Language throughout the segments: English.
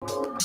Welcome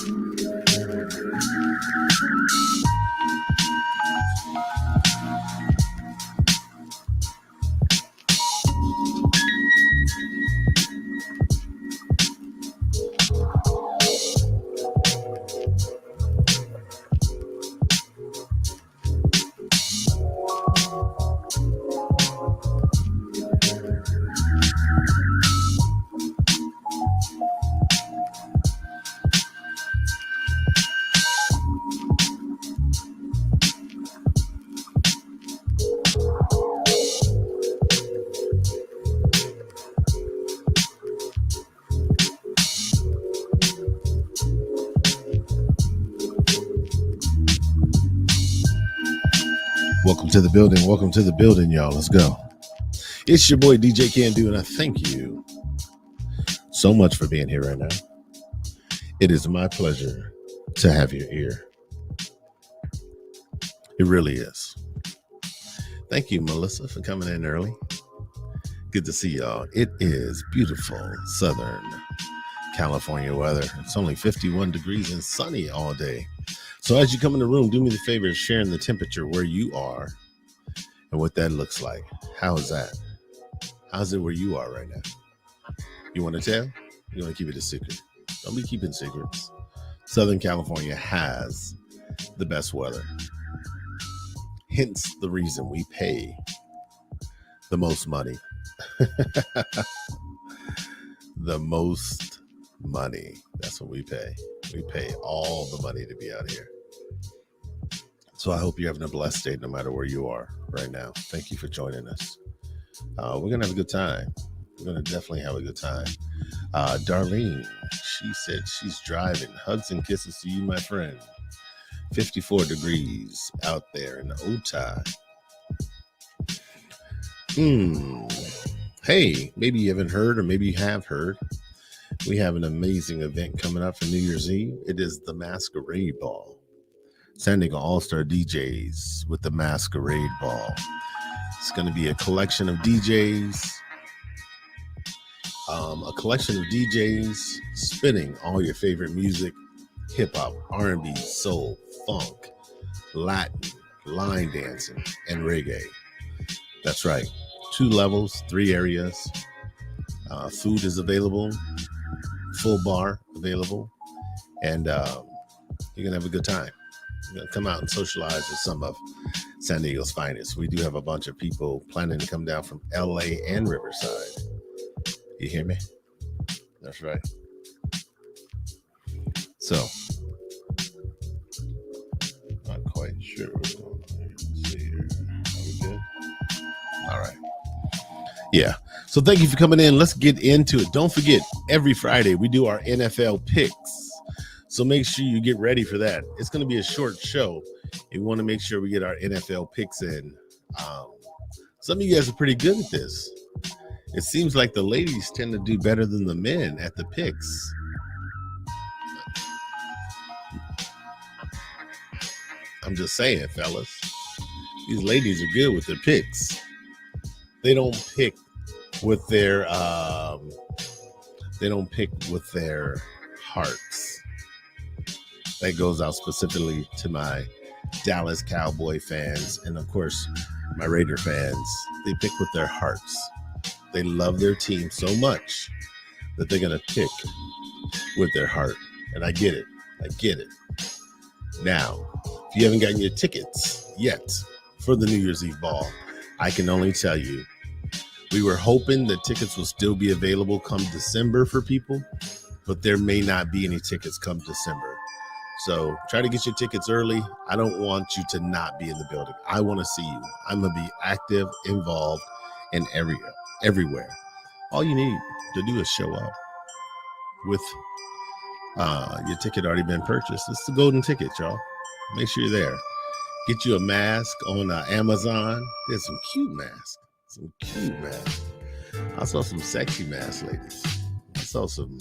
to the building. Welcome to the building, y'all. Let's go. It's your boy DJ Can Do, and I thank you so much for being here right now. It is my pleasure to have your ear. It really is. Thank you, Melissa, for coming in early. Good to see y'all. It is beautiful Southern California weather. It's only 51 degrees and sunny all day. So as you come in the room, do me the favor of sharing the temperature where you are and what that looks like. How is that? How's it where you are right now? You want to tell? You want to keep it a secret? Don't be keeping secrets. Southern California has the best weather. Hence the reason we pay the most money. The most money. That's what we pay. We pay all the money to be out here. So I hope you're having a blessed day no matter where you are right now. Thank you for joining us. We're going to have a good time. We're going to definitely have a good time. Darlene, she said she's driving. Hugs and kisses to you, my friend. 54 degrees out there in Otay. Hey, maybe you haven't heard or maybe you have heard. We have an amazing event coming up for New Year's Eve. It is the Masquerade Ball. San Diego All-Star DJs with the Masquerade Ball. It's going to be a collection of DJs. Spinning all your favorite music. Hip-hop, R&B, soul, funk, Latin, line dancing, and reggae. That's right. 2 levels, 3 areas. Food is available. Full bar available. And you're going to have a good time. You're going to come out and socialize with some of San Diego's finest. We do have a bunch of people planning to come down from LA and Riverside. You hear me? That's right. So, not quite sure what's going on here. Let's see here. Are we good? All right. Yeah. So thank you for coming in. Let's get into it. Don't forget, every Friday we do our NFL picks. So make sure you get ready for that. It's going to be a short show. We want to make sure we get our NFL picks in. Some of you guys are pretty good at this. It seems like the ladies tend to do better than the men at the picks. I'm just saying, fellas. These ladies are good with their picks. They don't pick with their hearts. That goes out specifically to my Dallas Cowboy fans and of course my Raider fans. They pick with their hearts. They love their team so much that they're gonna pick with their heart. And I get it. Now, if you haven't gotten your tickets yet for the New Year's Eve ball, I can only tell you, we were hoping that tickets will still be available come December for people, but there may not be any tickets come December. So try to get your tickets early. I don't want you to not be in the building. I want to see you. I'm going to be active, involved in everywhere. All you need to do is show up with your ticket already been purchased. It's the golden ticket, y'all. Make sure you're there. Get you a mask on Amazon. There's some cute masks. I saw some sexy masks, ladies. I saw some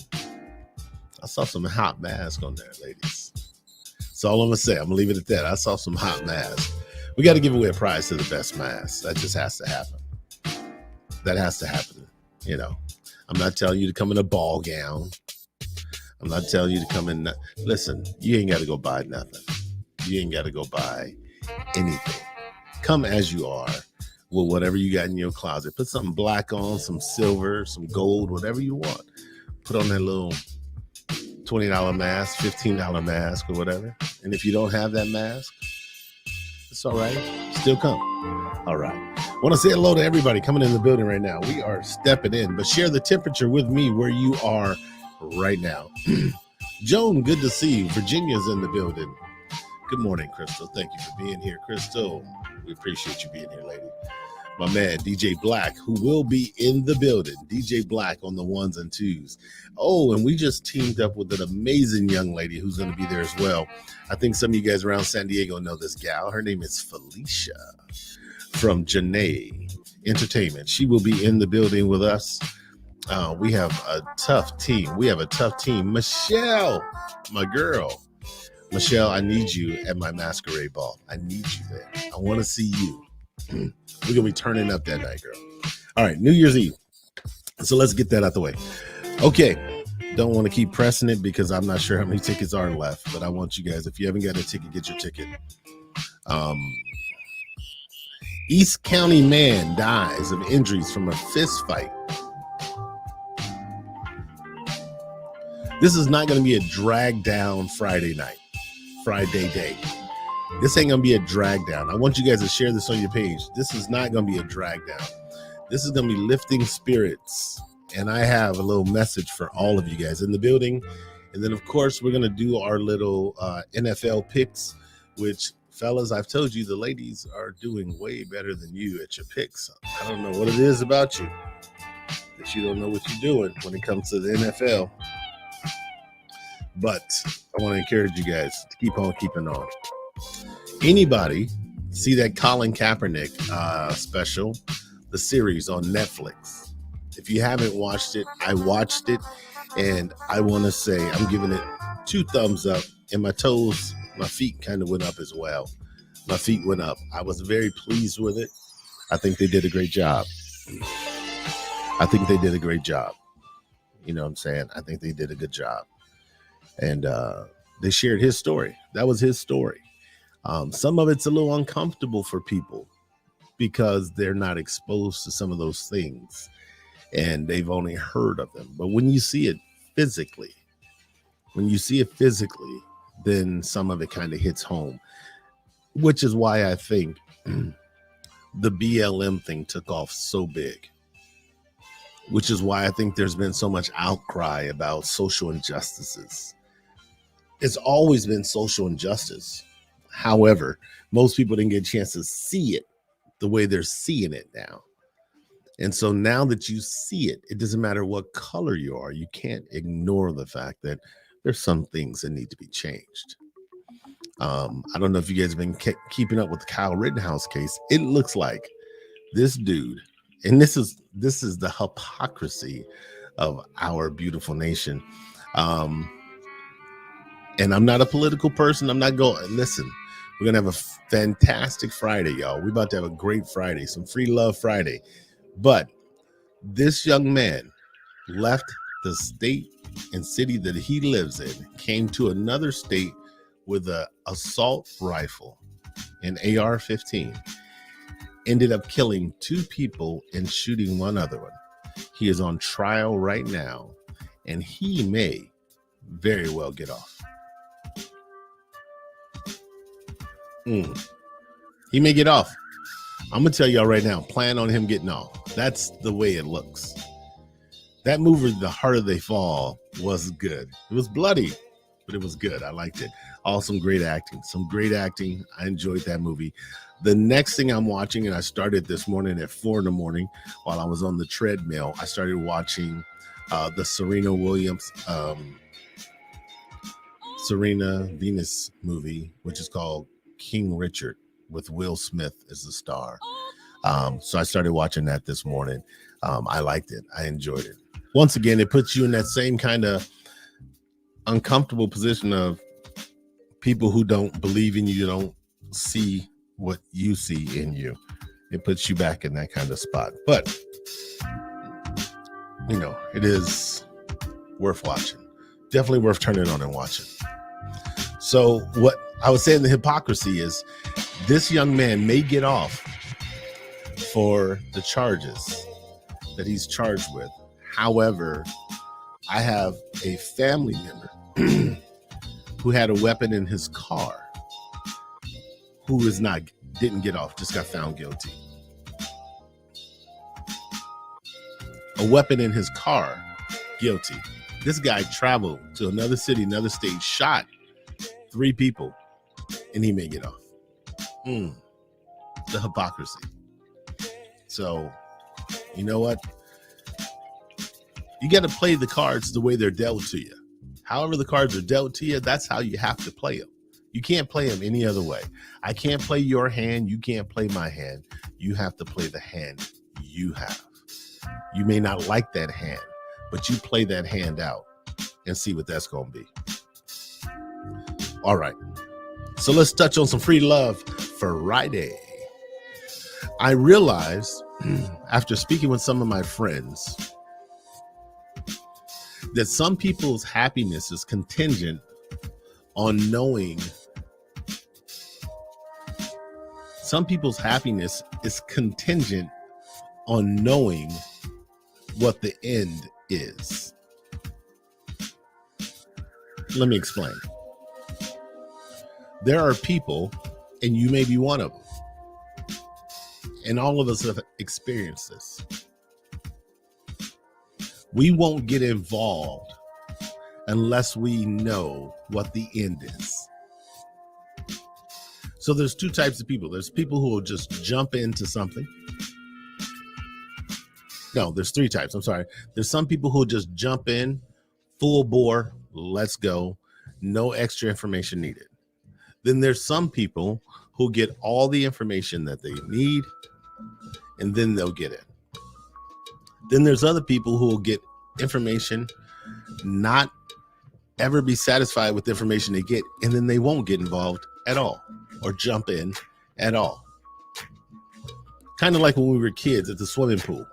hot masks on there, ladies. That's all I'm going to say. I'm going to leave it at that. I saw some hot masks. We got to give away a prize to the best mask. That just has to happen. That has to happen. You know, I'm not telling you to come in a ball gown. I'm not telling you to come in. Listen, you ain't got to go buy nothing. You ain't got to go buy anything. Come as you are with whatever you got in your closet. Put something black on, some silver, some gold, whatever you want. Put on that little $20 mask, $15 mask, or whatever. And if you don't have that mask, it's all right. Still come. All right. I want to say hello to everybody coming in the building right now. We are stepping in, but share the temperature with me where you are right now. Joan, good to see you. Virginia's in the building. Good morning, Crystal. Thank you for being here, Crystal. We appreciate you being here, lady. My man, DJ Black, who will be in the building. DJ Black on the ones and twos. Oh, and we just teamed up with an amazing young lady who's going to be there as well. I think some of you guys around San Diego know this gal. Her name is Felicia from Janae Entertainment. She will be in the building with us. We have a tough team. Michelle, my girl. Michelle, I need you at my masquerade ball. I need you there. I want to see you. We're going to be turning up that night, girl. All right, New Year's Eve. So let's get that out the way. Okay, don't want to keep pressing it because I'm not sure how many tickets are left, but I want you guys, if you haven't got a ticket, get your ticket. East County man dies of injuries from a fist fight. This is not going to be a drag down Friday day. This ain't going to be a drag down. I want you guys to share this on your page. This is not going to be a drag down. This is going to be lifting spirits. And I have a little message for all of you guys in the building. And then, of course, we're going to do our little NFL picks, which, fellas, I've told you the ladies are doing way better than you at your picks. I don't know what it is about you that you don't know what you're doing when it comes to the NFL. But I want to encourage you guys to keep on keeping on. Anybody see that Colin Kaepernick special, the series on Netflix? If you haven't watched it, I watched it, and I want to say I'm giving it 2 thumbs up, and my feet kind of went up as well. My feet went up. I was very pleased with it. I think they did a great job. You know what I'm saying? I think they did a good job. And they shared his story. That was his story. Some of it's a little uncomfortable for people because they're not exposed to some of those things and they've only heard of them. But when you see it physically, then some of it kind of hits home, which is why I think the BLM thing took off so big, which is why I think there's been so much outcry about social injustices. It's always been social injustice. However, most people didn't get a chance to see it the way they're seeing it now. And so now that you see it, it doesn't matter what color you are. You can't ignore the fact that there's some things that need to be changed. I don't know if you guys have been keeping up with the Kyle Rittenhouse case. It looks like this dude, and this is the hypocrisy of our beautiful nation. And I'm not a political person. I'm not going, listen, we're going to have a fantastic Friday, y'all. We're about to have a great Friday, some free love Friday. But this young man left the state and city that he lives in, came to another state with an assault rifle, an AR-15, ended up killing 2 people and shooting one other one. He is on trial right now, and he may very well get off. He may get off. I'm going to tell y'all right now, plan on him getting off. That's the way it looks. That movie, The Harder They Fall, was good. It was bloody, but it was good. I liked it. Some great acting. I enjoyed that movie. The next thing I'm watching, and I started this morning at 4 a.m. while I was on the treadmill, I started watching the Serena Venus movie, which is called King Richard, with Will Smith as the star. So I started watching that this morning. I liked it. I enjoyed it. Once again, it puts you in that same kind of uncomfortable position of people who don't believe in you, don't see what you see in you. It puts you back in that kind of spot. But, you know, it is worth watching. Definitely worth turning on and watching. So what I was saying, the hypocrisy is this young man may get off for the charges that he's charged with. However, I have a family member who had a weapon in his car who didn't get off, just got found guilty. A weapon in his car, guilty. This guy traveled to another city, another state, shot 3 people, and he may get off. The hypocrisy. So, you know what? You got to play the cards the way they're dealt to you. However the cards are dealt to you, that's how you have to play them. You can't play them any other way. I can't play your hand. You can't play my hand. You have to play the hand you have. You may not like that hand, but you play that hand out and see what that's going to be. All right. So let's touch on some free love Friday. I realized after speaking with some of my friends that some people's happiness is contingent on knowing. Some people's happiness is contingent on knowing what the end is. Let me explain. There are people, and you may be one of them, and all of us have experienced this. We won't get involved unless we know what the end is. So there's 2 types of people. There's people who will just jump into something. No, there's 3 types. I'm sorry. There's some people who just jump in, full bore, let's go, no extra information needed. Then there's some people who get all the information that they need, and then they'll get it. Then there's other people who will get information, not ever be satisfied with the information they get, and then they won't get involved at all or jump in at all. Kind of like when we were kids at the swimming pool.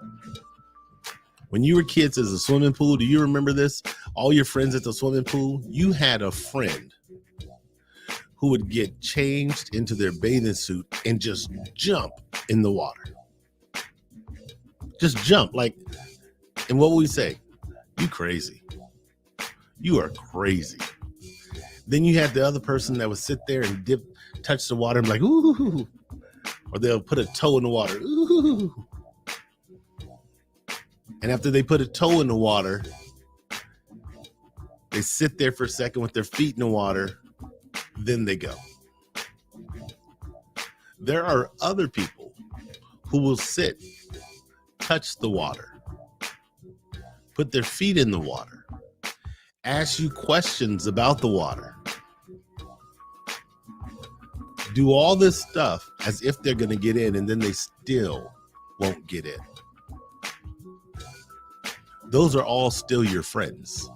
When you were kids at the swimming pool, do you remember this? All your friends at the swimming pool, you had a friend who would get changed into their bathing suit and just jump in the water. Just jump, like, and what would we say? You crazy. You are crazy. Then you had the other person that would sit there and touch the water and be like, ooh, or they'll put a toe in the water, ooh. And after they put a toe in the water, they sit there for a second with their feet in the water, then they go. There are other people who will sit, touch the water, put their feet in the water, ask you questions about the water, do all this stuff as if they're going to get in, and then they still won't get in. Those are all still your friends.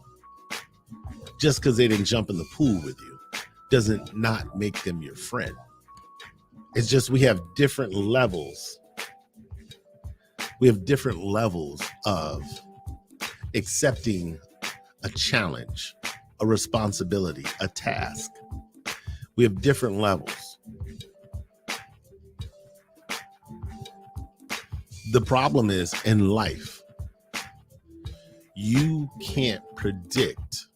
Just because they didn't jump in the pool with you doesn't not make them your friend. It's just we have different levels. We have different levels of accepting a challenge, a responsibility, a task. We have different levels. The problem is in life, you can't predict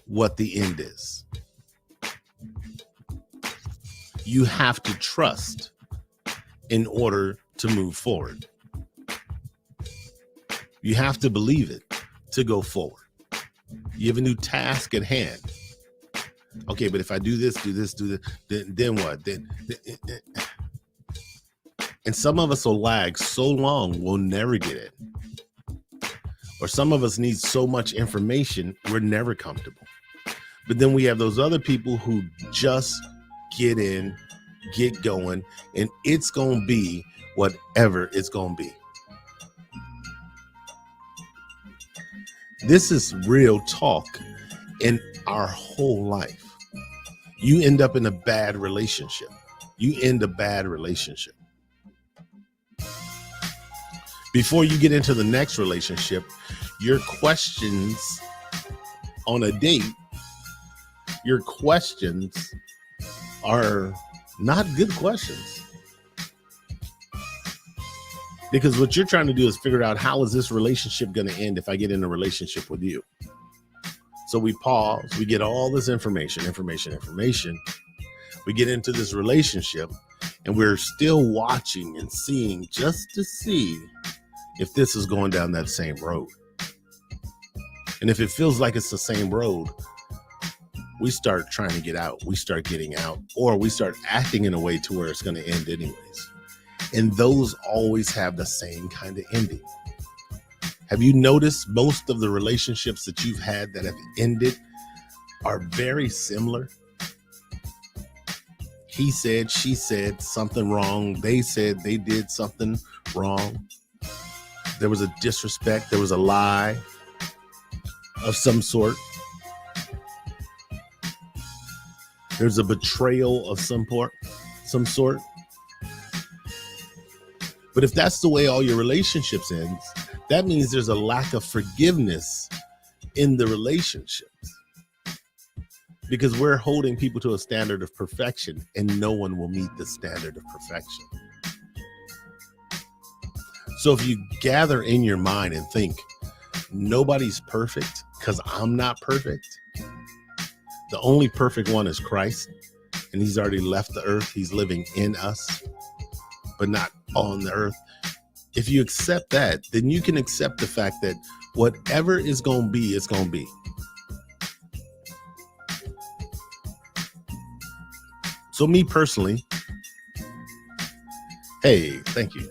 what the end is. You have to trust in order to move forward. You have to believe it to go forward. You have a new task at hand. Okay, but if I do this, then what? Then and some of us will lag so long, we'll never get it. Or some of us need so much information, we're never comfortable. But then we have those other people who just get in, get going, and it's going to be whatever it's going to be. This is real talk in our whole life. You end up in a bad relationship. You end a bad relationship. Before you get into the next relationship, your questions on a date, your questions are not good questions. Because what you're trying to do is figure out, how is this relationship going to end if I get in a relationship with you? So we pause, we get all this information. We get into this relationship, and we're still watching and seeing just to see if this is going down that same road. And if it feels like it's the same road, we start trying to get out. We start getting out, or we start acting in a way to where it's going to end anyways. And those always have the same kind of ending. Have you noticed most of the relationships that you've had that have ended are very similar? He said, she said something wrong. They said they did something wrong. There was a disrespect. There was a lie of some sort. There's a betrayal of some sort. But if that's the way all your relationships ends, that means there's a lack of forgiveness in the relationships. Because we're holding people to a standard of perfection, and no one will meet the standard of perfection. So if you gather in your mind and think, nobody's perfect because I'm not perfect. The only perfect one is Christ, and he's already left the earth. He's living in us, but not on the earth. If you accept that, then you can accept the fact that whatever is going to be, it's going to be. So me personally, hey, thank you.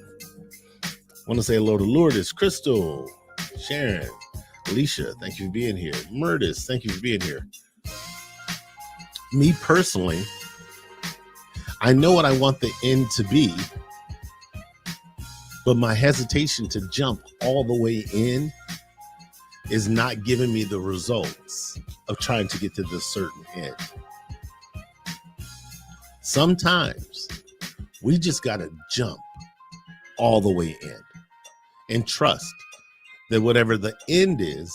I want to say hello to Lourdes, Crystal, Sharon, Alicia, thank you for being here. Murtis, thank you for being here. Me personally, I know what I want the end to be, but my hesitation to jump all the way in is not giving me the results of trying to get to this certain end. Sometimes we just got to jump all the way in and trust that whatever the end is,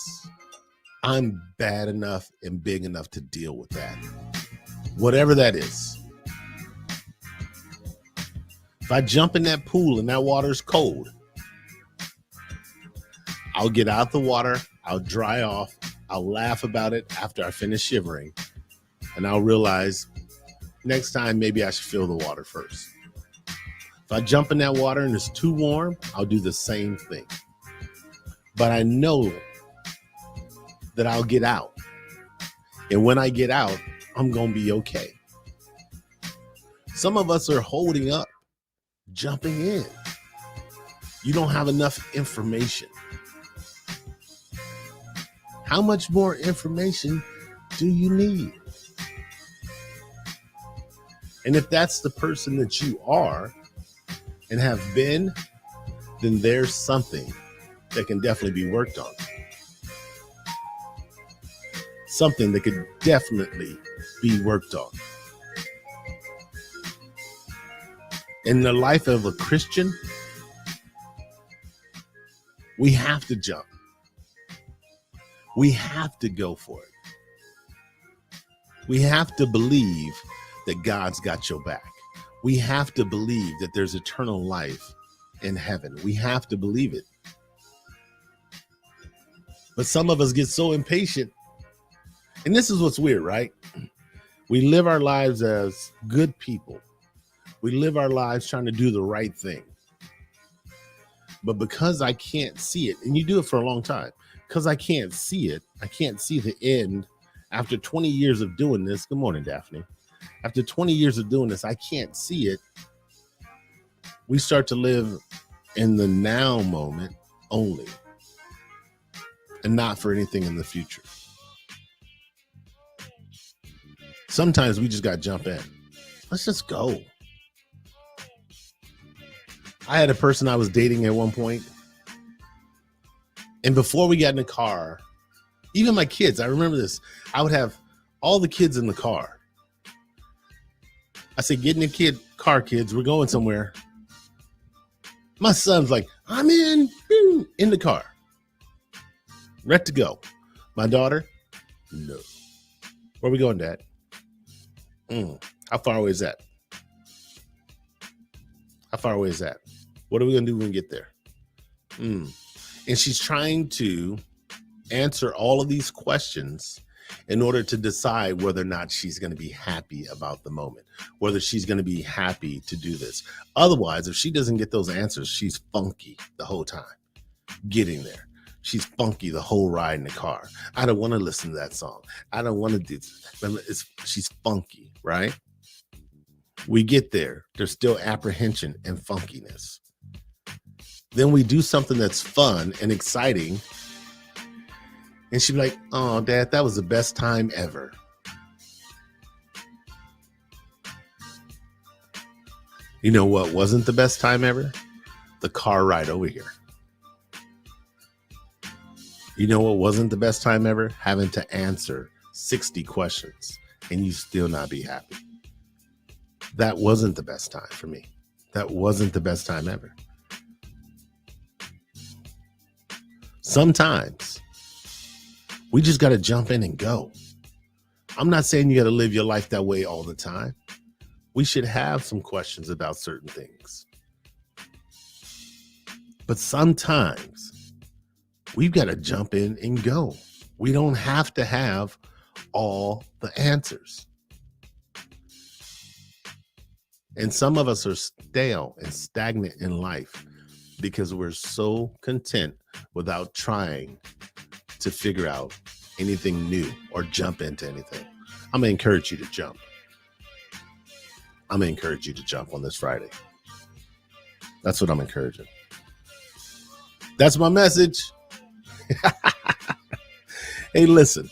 I'm bad enough and big enough to deal with that. Whatever that is. If I jump in that pool and that water's cold, I'll get out the water, I'll dry off, I'll laugh about it after I finish shivering, and I'll realize next time maybe I should feel the water first. If I jump in that water and it's too warm, I'll do the same thing. But I know that I'll get out. And when I get out, I'm going to be okay. Some of us are holding up, jumping in. You don't have enough information. How much more information do you need? And if that's the person that you are and have been, then there's something that can definitely be worked on. Something that could definitely be worked on. In the life of a Christian, we have to jump. We have to go for it. We have to believe that God's got your back. We have to believe that there's eternal life in heaven. We have to believe it. But some of us get so impatient. And this is what's weird, right? We live our lives as good people. We live our lives trying to do the right thing. But because I can't see it, and you do it for a long time, because I can't see it, I can't see the end. After 20 years of doing this, good morning, Daphne. After 20 years of doing this, I can't see it. We start to live in the now moment only, and not for anything in the future. Sometimes we just got to jump in. Let's just go. I had a person I was dating at one point, and before we got in the car, even my kids, I remember this, I would have all the kids in the car. I said, get in the car, kids, we're going somewhere. My son's like, I'm in the car, ready to go. My daughter, No. Where we going, Dad? How far away is that? How far away is that? What are we going to do when we get there? And she's trying to answer all of these questions in order to decide whether or not she's going to be happy about the moment, whether she's going to be happy to do this. Otherwise, if she doesn't get those answers, she's funky the whole time getting there. She's funky the whole ride in the car. I don't want to listen to that song. I don't want to do this. She's funky, right? We get there. There's still apprehension and funkiness. Then we do something that's fun and exciting. And she'd be like, oh, Dad, that was the best time ever. You know what wasn't the best time ever? The car ride over here. You know what wasn't the best time ever? Having to answer 60 questions and you still not be happy. That wasn't the best time for me. That wasn't the best time ever. Sometimes we just got to jump in and go. I'm not saying you got to live your life that way all the time. We should have some questions about certain things. But sometimes we've got to jump in and go. We don't have to have all the answers. And some of us are stale and stagnant in life because we're so content without trying to figure out anything new or jump into anything. I'm going to encourage you to jump. I'm going to encourage you to jump on this Friday. That's what I'm encouraging. That's my message. Hey, listen.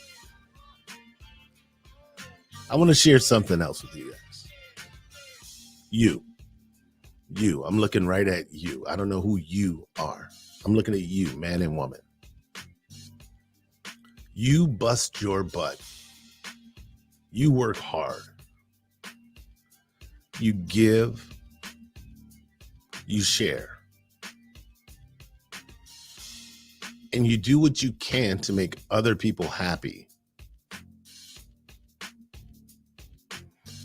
I want to share something else with you guys. You. I'm looking right at you. I don't know who you are. I'm looking at you, man and woman. You bust your butt. You work hard. You give. You share. And you do what you can to make other people happy.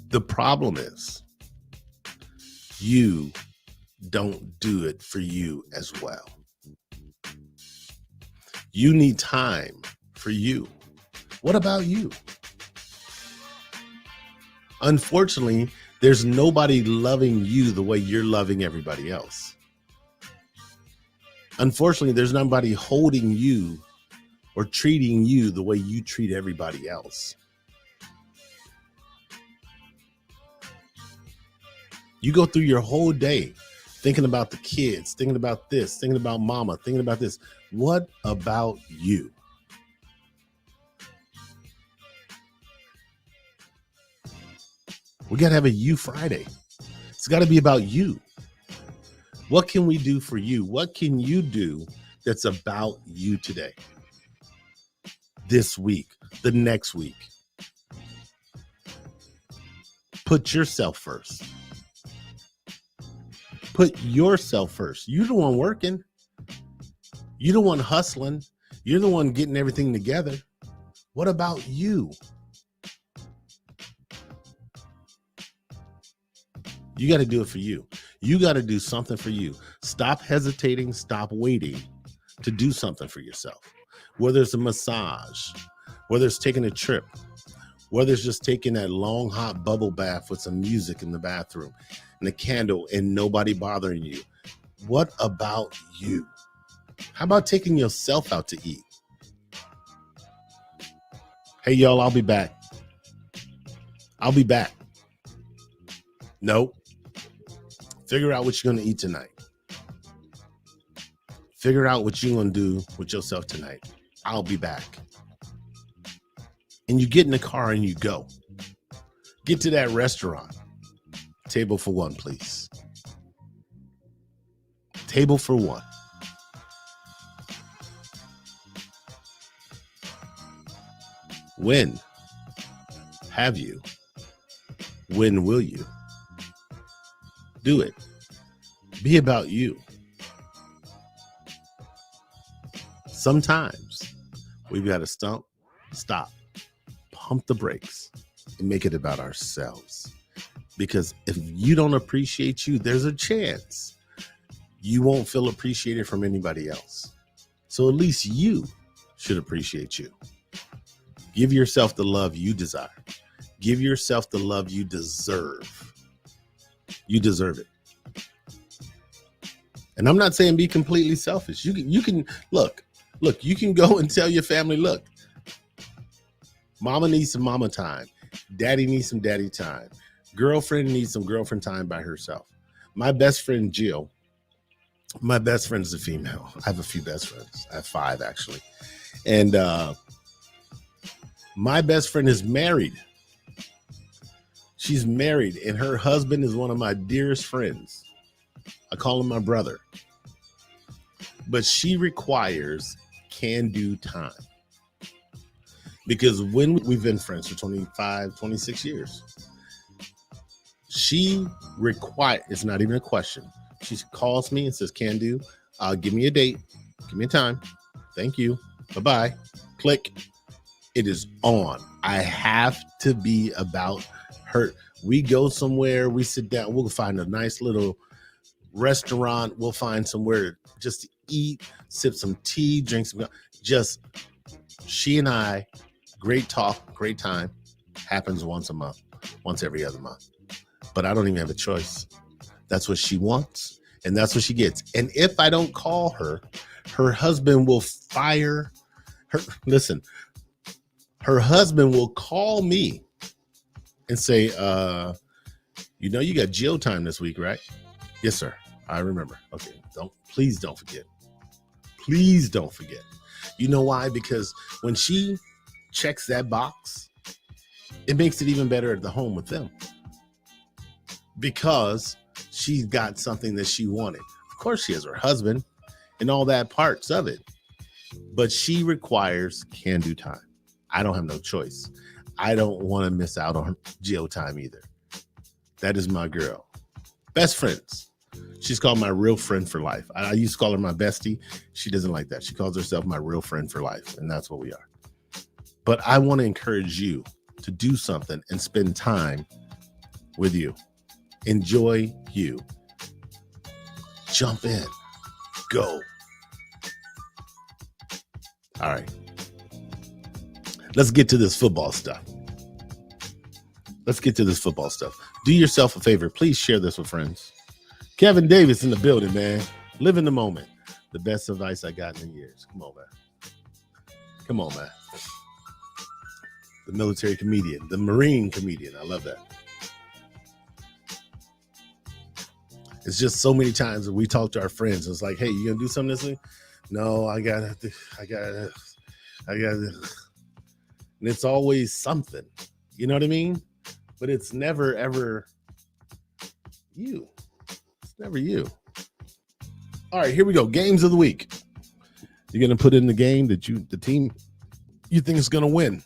The problem is you don't do it for you as well. You need time for you. What about you? Unfortunately, there's nobody loving you the way you're loving everybody else. Unfortunately, there's nobody holding you or treating you the way you treat everybody else. You go through your whole day thinking about the kids, thinking about this, thinking about mama, thinking about this. What about you? We got to have a You Friday. It's got to be about you. What can we do for you? What can you do that's about you today? This week, the next week. Put yourself first. Put yourself first. You're the one working. You're the one hustling. You're the one getting everything together. What about you? You got to do it for you. You got to do something for you. Stop hesitating. Stop waiting to do something for yourself. Whether it's a massage, whether it's taking a trip, whether it's just taking that long hot bubble bath with some music in the bathroom and a candle and nobody bothering you. What about you? How about taking yourself out to eat? Hey, y'all, I'll be back. Nope. Figure out what you're going to eat tonight. Figure out what you're going to do with yourself tonight. I'll be back. And you get in the car and you go. Get to that restaurant. Table for one, please. Table for one. When have you? When will you? Do it. Be about you. Sometimes we've got to stop pump the brakes and make it about ourselves. Because if you don't appreciate you, there's a chance you won't feel appreciated from anybody else. So at least you should appreciate you. Give yourself the love you desire. Give yourself the love you deserve. You deserve it. And I'm not saying be completely selfish. You can look, you can go and tell your family, look, mama needs some mama time. Daddy needs some daddy time. Girlfriend needs some girlfriend time by herself. My best friend, Jill, my best friend is a female. I have a few best friends. I have 5 actually. And my best friend is married. She's married and her husband is one of my dearest friends. I call him my brother. But she requires can-do time. Because when we've been friends for 25, 26 years, she requires, it's not even a question. She calls me and says, can do, give me a date, give me a time. Thank you. Bye-bye. Click. It is on. I have to be about her. We go somewhere, we sit down, we'll find a nice little restaurant. We'll find somewhere just to eat, sip some tea, drink some, just she and I, great talk, great time, happens once a month, once every other month. But I don't even have a choice. That's what she wants, and that's what she gets. And if I don't call her, her husband will fire her. Listen, her husband will call me and say, you know, you got Jill time this week, right? Yes, sir. I remember. Okay. Please don't forget. Please don't forget. You know why? Because when she checks that box, it makes it even better at the home with them. Because she's got something that she wanted. Of course, she has her husband and all that parts of it. But she requires can-do time. I don't have no choice. I don't want to miss out on Jill time either. That is my girl. Best friends. She's called my real friend for life. I used to call her my bestie. She doesn't like that. She calls herself my real friend for life. And that's what we are. But I want to encourage you to do something and spend time with you. Enjoy you. Jump in. Go. All right. Let's get to this football stuff. Do yourself a favor. Please share this with friends. Kevin Davis in the building, man. Live in the moment. The best advice I got in years. Come on, man. The military comedian, the Marine comedian. I love that. It's just so many times that we talk to our friends. It's like, hey, you gonna do something this week? No, I got it. And it's always something. You know what I mean? But it's never, ever you. It's never you. All right, here we go. Games of the week. You're going to put in the game that the team you think is going to win.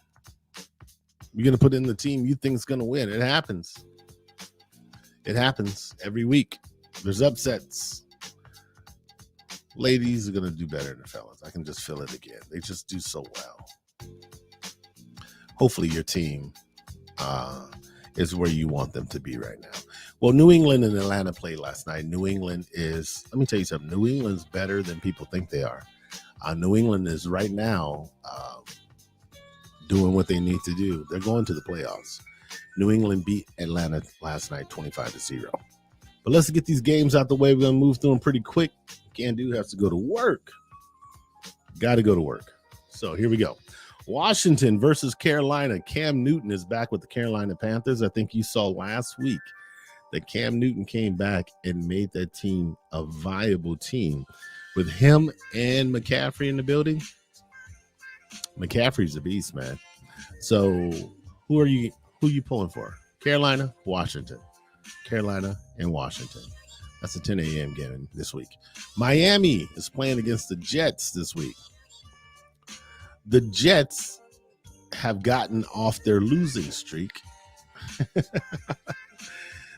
You're going to put in the team you think is going to win. It happens. It happens every week. There's upsets. Ladies are going to do better than the fellas. I can just feel it again. They just do so well. Hopefully your team is where you want them to be right now. Well, New England and Atlanta played last night. New England is, let me tell you something, New England's better than people think they are. New England is right now doing what they need to do. They're going to the playoffs. New England beat Atlanta last night 25-0. But let's get these games out the way. We're going to move through them pretty quick. Can-do has to go to work. Got to go to work. So here we go. Washington versus Carolina. Cam Newton is back with the Carolina Panthers. I think you saw last week that Cam Newton came back and made that team a viable team. With him and McCaffrey in the building, McCaffrey's a beast, man. So who are you pulling for? Carolina, Washington. Carolina and Washington. That's a 10 a.m. game this week. Miami is playing against the Jets this week. The Jets have gotten off their losing streak.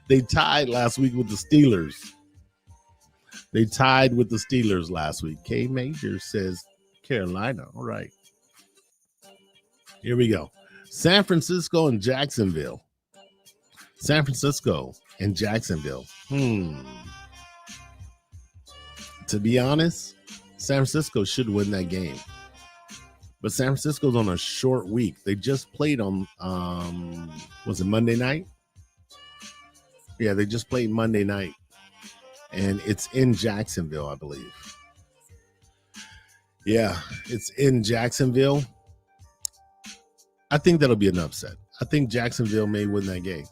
They tied last week with the Steelers. Last week. K Major says Carolina. All right. Here we go. San Francisco and Jacksonville. San Francisco and Jacksonville. To be honest, San Francisco should win that game. But San Francisco's on a short week. They just played on, was it Monday night? Yeah, they just played Monday night. And it's in Jacksonville, I believe. Yeah, it's in Jacksonville. I think that'll be an upset. I think Jacksonville may win that game.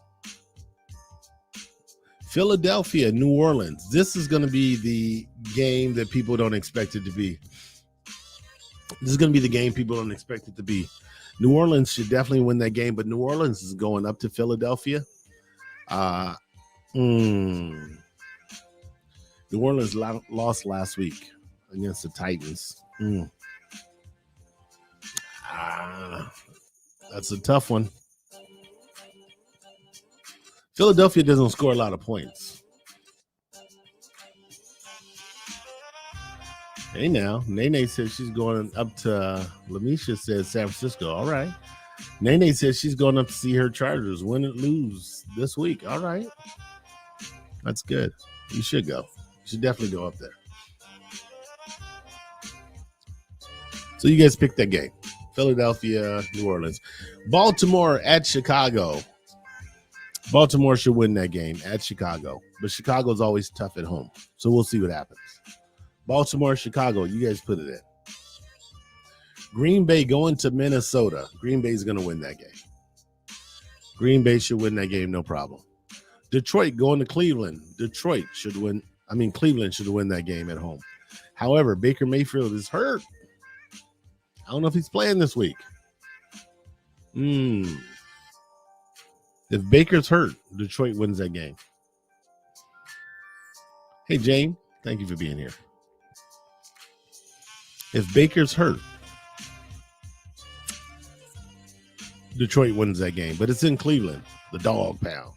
Philadelphia, New Orleans. This is going to be the game that people don't expect it to be. This is going to be the game people don't expect it to be. New Orleans should definitely win that game, but New Orleans is going up to Philadelphia. New Orleans lost last week against the Titans. That's a tough one. Philadelphia doesn't score a lot of points. Hey now, Nene says she's going up to, Lamisha says San Francisco. All right. Nene says she's going up to see her Chargers win and lose this week. All right. That's good. You should go. You should definitely go up there. So you guys pick that game. Philadelphia, New Orleans. Baltimore at Chicago. Baltimore should win that game at Chicago. But Chicago's always tough at home. So we'll see what happens. Baltimore, Chicago, you guys put it in. Green Bay going to Minnesota. Green Bay's going to win that game. Green Bay should win that game, no problem. Detroit going to Cleveland. Detroit should win. Cleveland should win that game at home. However, Baker Mayfield is hurt. I don't know if he's playing this week. If Baker's hurt, Detroit wins that game. Hey, Jane, thank you for being here. If Baker's hurt, Detroit wins that game. But it's in Cleveland, the dog pound.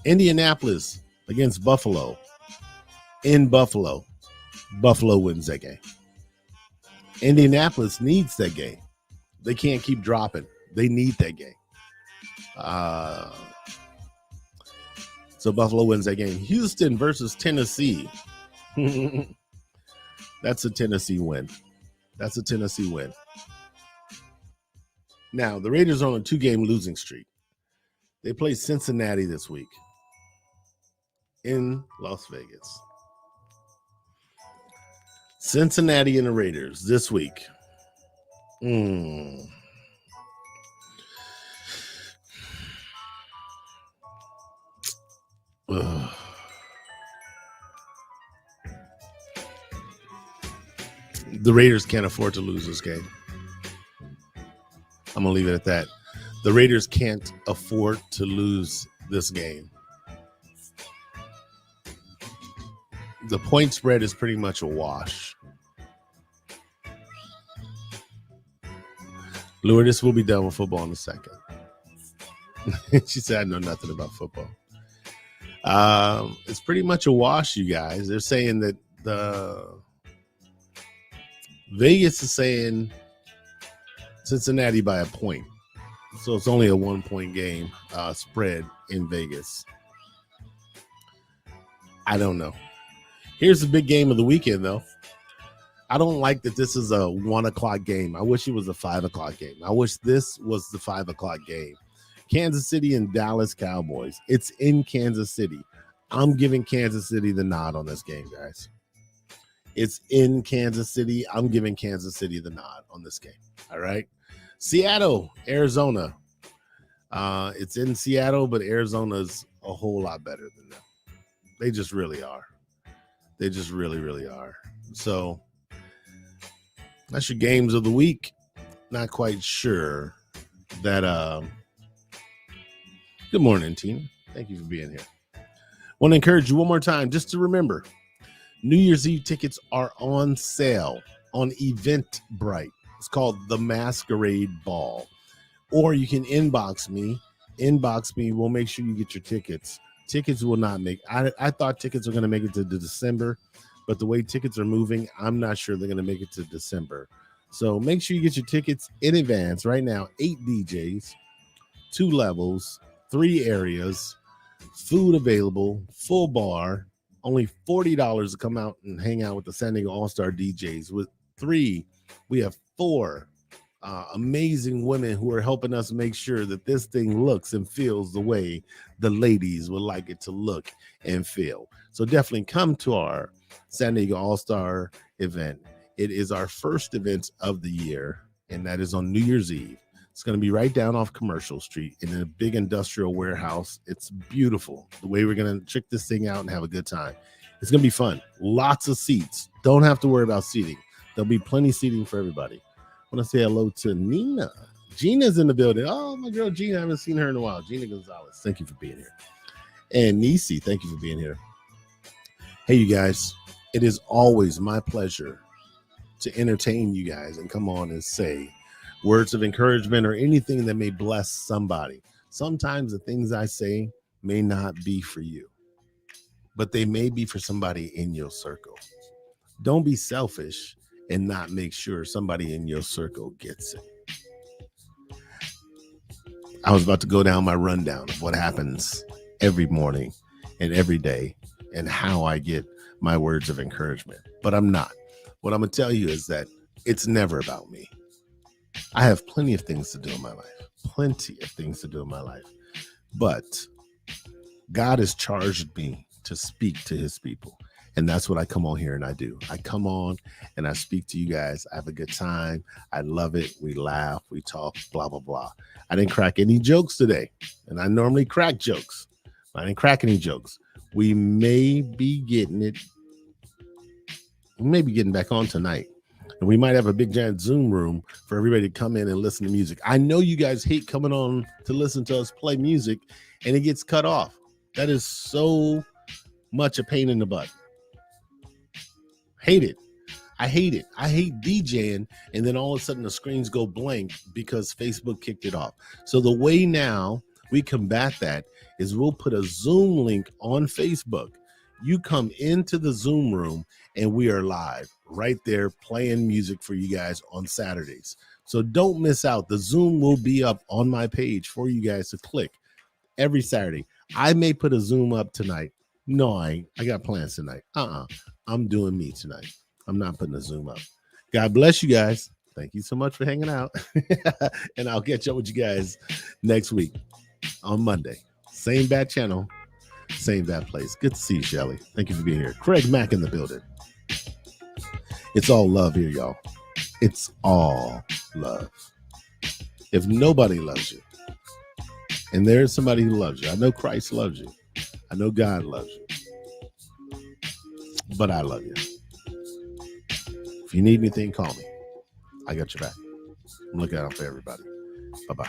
Indianapolis against Buffalo. In Buffalo, Buffalo wins that game. Indianapolis needs that game. They can't keep dropping. They need that game. So Buffalo wins that game. Houston versus Tennessee. That's a Tennessee win. That's a Tennessee win. Now, the Raiders are on a 2-game losing streak. They play Cincinnati this week in Las Vegas. Cincinnati and the Raiders this week. The Raiders can't afford to lose this game. I'm going to leave it at that. The Raiders can't afford to lose this game. The point spread is pretty much a wash. Lourdes will be done with football in a second. She said, I know nothing about football. It's pretty much a wash, you guys. They're saying that Vegas is saying Cincinnati by a point. So it's only a 1-point game spread in Vegas. I don't know. Here's the big game of the weekend, though. I don't like that this is a 1:00 game. I wish it was a 5:00 game. I wish this was the 5:00 game. Kansas City and Dallas Cowboys. It's in Kansas City. I'm giving Kansas City the nod on this game, guys. It's in Kansas City. I'm giving Kansas City the nod on this game. All right. Seattle, Arizona. It's in Seattle, but Arizona's a whole lot better than them. They just really are. They just really, really are. So that's your games of the week. Not quite sure that. Good morning, Tina. Thank you for being here. Want to encourage you one more time just to remember, New Year's Eve tickets are on sale on Eventbrite. It's called The Masquerade Ball. Or you can inbox me. We'll make sure you get your tickets. Tickets will not make. I thought tickets were going to make it to December, but the way tickets are moving, I'm not sure they're going to make it to December. So make sure you get your tickets in advance. Right now, 8 DJs, 2 levels, 3 areas, food available, full bar, only $40 to come out and hang out with the San Diego All-Star DJs. With 3, we have 4 amazing women who are helping us make sure that this thing looks and feels the way the ladies would like it to look and feel. So definitely come to our San Diego All-Star event. It is our first event of the year, and that is on New Year's Eve. It's going to be right down off Commercial Street in a big industrial warehouse. It's beautiful the way we're going to check this thing out and have a good time. It's going to be fun. Lots of seats. Don't have to worry about seating. There'll be plenty of seating for everybody. I want to say hello to Nina. Gina's in the building. Oh, my girl Gina. I haven't seen her in a while. Gina Gonzalez, thank you for being here. And Nisi, thank you for being here. Hey, you guys. It is always my pleasure to entertain you guys and come on and say words of encouragement or anything that may bless somebody. Sometimes the things I say may not be for you, but they may be for somebody in your circle. Don't be selfish and not make sure somebody in your circle gets it. I was about to go down my rundown of what happens every morning and every day and how I get my words of encouragement, but I'm not. What I'm going to tell you is that it's never about me. I have plenty of things to do in my life, but God has charged me to speak to his people. And that's what I come on here and I do. I come on and I speak to you guys. I have a good time. I love it. We laugh, we talk, blah, blah, blah. I didn't crack any jokes today. And I normally crack jokes. I didn't crack any jokes. We may be getting back on tonight. And we might have a big giant Zoom room for everybody to come in and listen to music. I know you guys hate coming on to listen to us play music and it gets cut off. That is so much a pain in the butt. Hate it. I hate it. I hate DJing and then all of a sudden the screens go blank because Facebook kicked it off. So the way now we combat that is we'll put a Zoom link on Facebook. You come into the Zoom room and we are live right there playing music for you guys on Saturdays. So don't miss out. The Zoom will be up on my page for you guys to click every Saturday. I may put a Zoom up tonight. No, I ain't. I got plans tonight. I'm doing me tonight. I'm not putting a Zoom up. God bless you guys. Thank you so much for hanging out. And I'll catch up with you guys next week on Monday. Same bad channel, same bad place. Good to see you, Shelly. Thank you for being here. Craig Mack in the building. It's all love here, y'all. It's all love. If nobody loves you, and there's somebody who loves you, I know Christ loves you. I know God loves you. But I love you. If you need anything, call me. I got your back. I'm looking out for everybody. Bye-bye.